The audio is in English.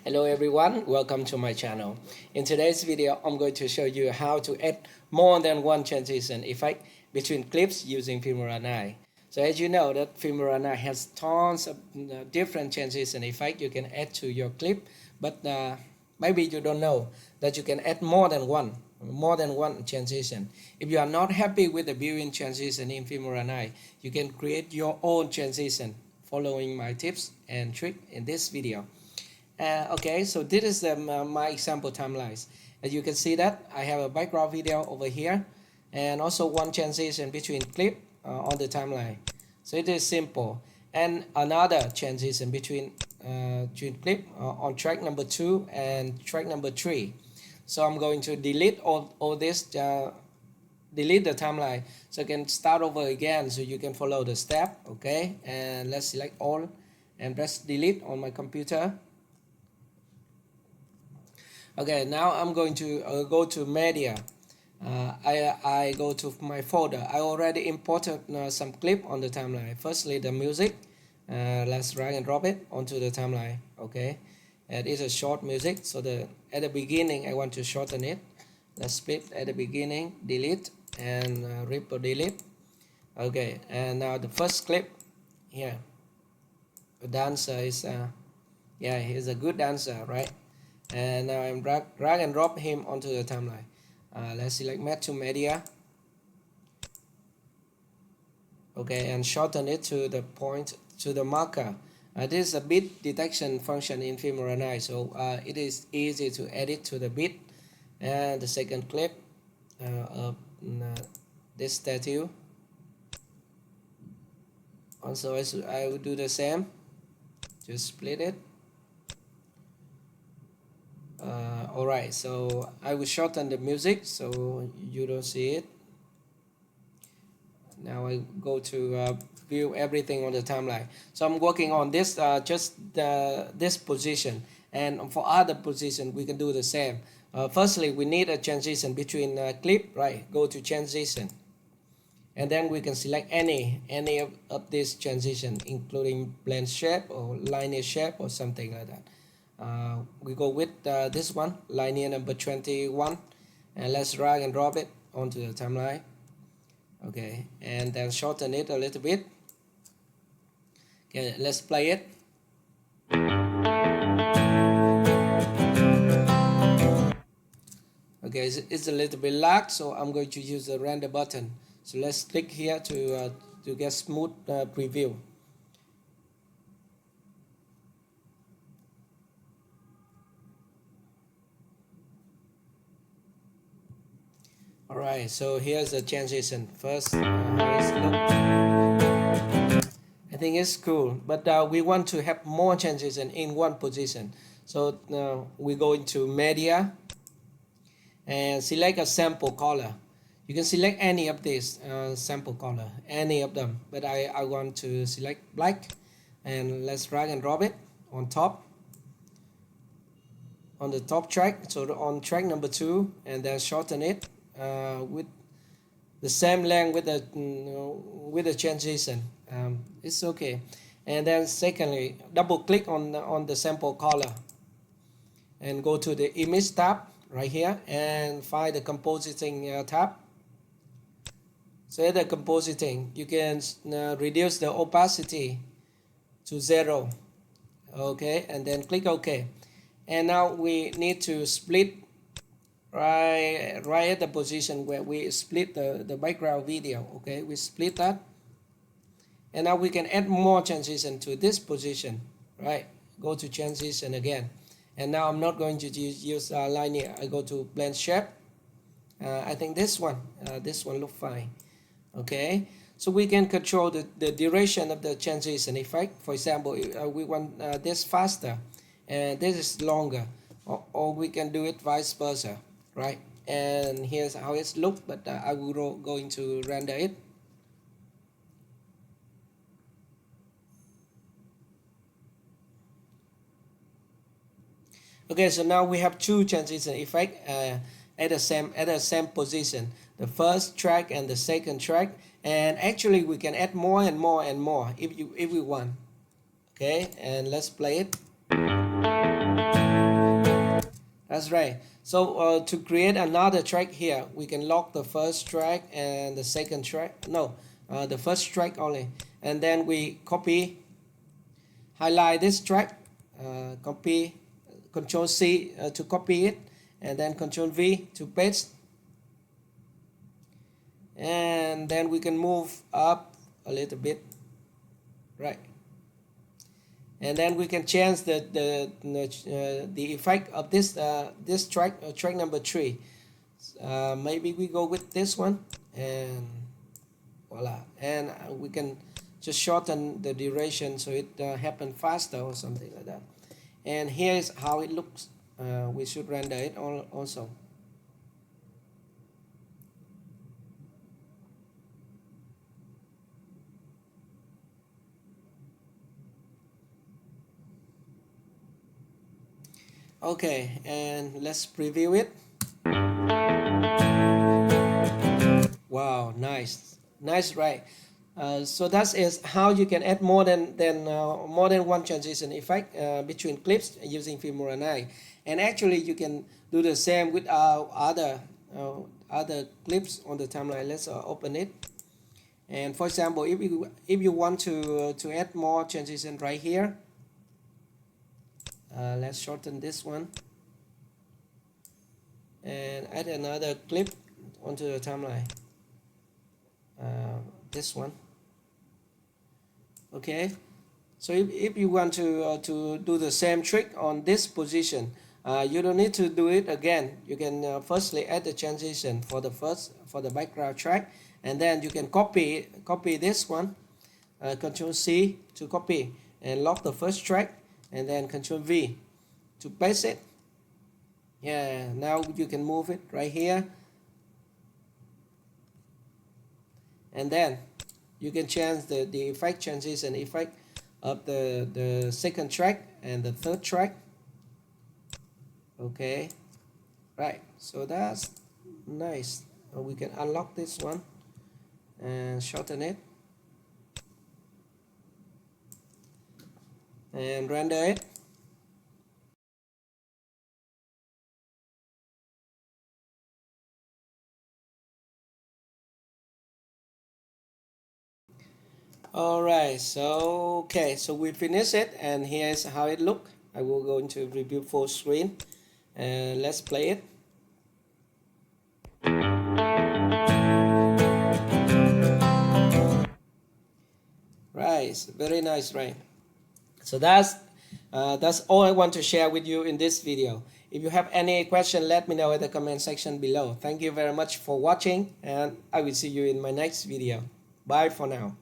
Hello everyone, welcome to my channel. In today's video, I'm going to show you how to add more than one transition effect between clips using Filmora 9. So as you know that Filmora 9 has tons of different transition effect you can add to your clip, but maybe you don't know that you can add more than one transition. If you are not happy with the built-in transition in Filmora 9, you can create your own transition following my tips and trick in this video. Okay, so this is my example timelines. As you can see that I have a background video over here and also one transition between clip on the timeline. So it is simple. And another transition between clip on track number 2 and track number 3. So I'm going to delete all this, delete the timeline so I can start over again so you can follow the step. Okay, and let's select all and press delete on my computer. Okay, now I'm going to go to media. I go to my folder. I already imported some clip on the timeline. Firstly, the music. Let's drag and drop it onto the timeline. Okay, it is a short music, so at the beginning I want to shorten it. Let's split at the beginning, delete, and rip or delete. Okay, and now the first clip here. The dancer is yeah, he's a good dancer, right? And now I'm drag and drop him onto the timeline. Let's select match to media. Okay, and shorten it to the point, to the marker. This is a bit detection function in Filmora 9, so it is easy to edit to the bit. And the second clip of this statue. Also, I will do the same. Just split it. Alright, so I will shorten the music so you don't see it. Now I go to view everything on the timeline. So I'm working on this this position, and for other position we can do the same. Firstly, we need a transition between clip, right? Go to transition, and then we can select any of this transition, including blend shape or linear shape or something like that. We go with this one, linear number 21, and let's drag and drop it onto the timeline. Okay, and then shorten it a little bit. Okay, let's play it. Okay, it's a little bit lag, so I'm going to use the render button. So let's click here to get smooth preview. Alright, so here's the transition. First, how it looks. I think it's cool, but we want to have more transition in one position. So we go into media and select a sample color. You can select any of these sample color, any of them, but I want to select black, and let's drag and drop it on top, on the top track, so on track number 2, and then shorten it with the same length with the transition. It's okay. And then secondly, double click on the sample color and go to the image tab right here and find the compositing tab. So at the compositing, you can reduce the opacity to 0. Okay, and then click OK. And now we need to split right at the position where we split the background video. Okay, we split that, and now we can add more transition to this position. Right, go to transition again, and now I'm not going to use linear. I go to blend shape. I think this one look fine. Okay, so we can control the duration of the transition effect. For example, we want this faster and this is longer, or we can do it vice versa. Right, and here's how it's look, but I will going to render it. Okay, so now we have two transition effect at the same position, the first track and the second track, and actually we can add more and more and more if we want. Okay, and let's play it. That's right. So to create another track here, we can lock the first track and the second track. No, the first track only. And then we copy, highlight this track, copy, Control C to copy it, and then Control V to paste. And then we can move up a little bit, right? And then we can change the effect of this this track, track number 3. Maybe we go with this one, and voila. And we can just shorten the duration so it happen faster or something like that. And here's how it looks. We should render it also. Okay, and let's preview it. Wow, nice, nice, right? So that is how you can add more than one transition effect between clips using Filmora 9. And actually, you can do the same with our other clips on the timeline. Let's open it. And for example, if you want to add more transition right here, let's shorten this one and add another clip onto the timeline. This one. Okay, so if you want to do the same trick on this position, you don't need to do it again. You can firstly add the transition for the background track, and then you can copy this one, Control C to copy and lock the first track, and then Control V to paste it. Yeah, now you can move it right here, and then you can change the effect, transition effect of the second track and the third track. Okay, right, so that's nice. We can unlock this one and shorten it and render it. Alright, so okay, so we finish it, and here's how it look. I will go into review full screen and let's play it. Right, very nice, right? So that's all I want to share with you in this video. If you have any question, let me know in the comment section below. Thank you very much for watching, and I will see you in my next video. Bye for now.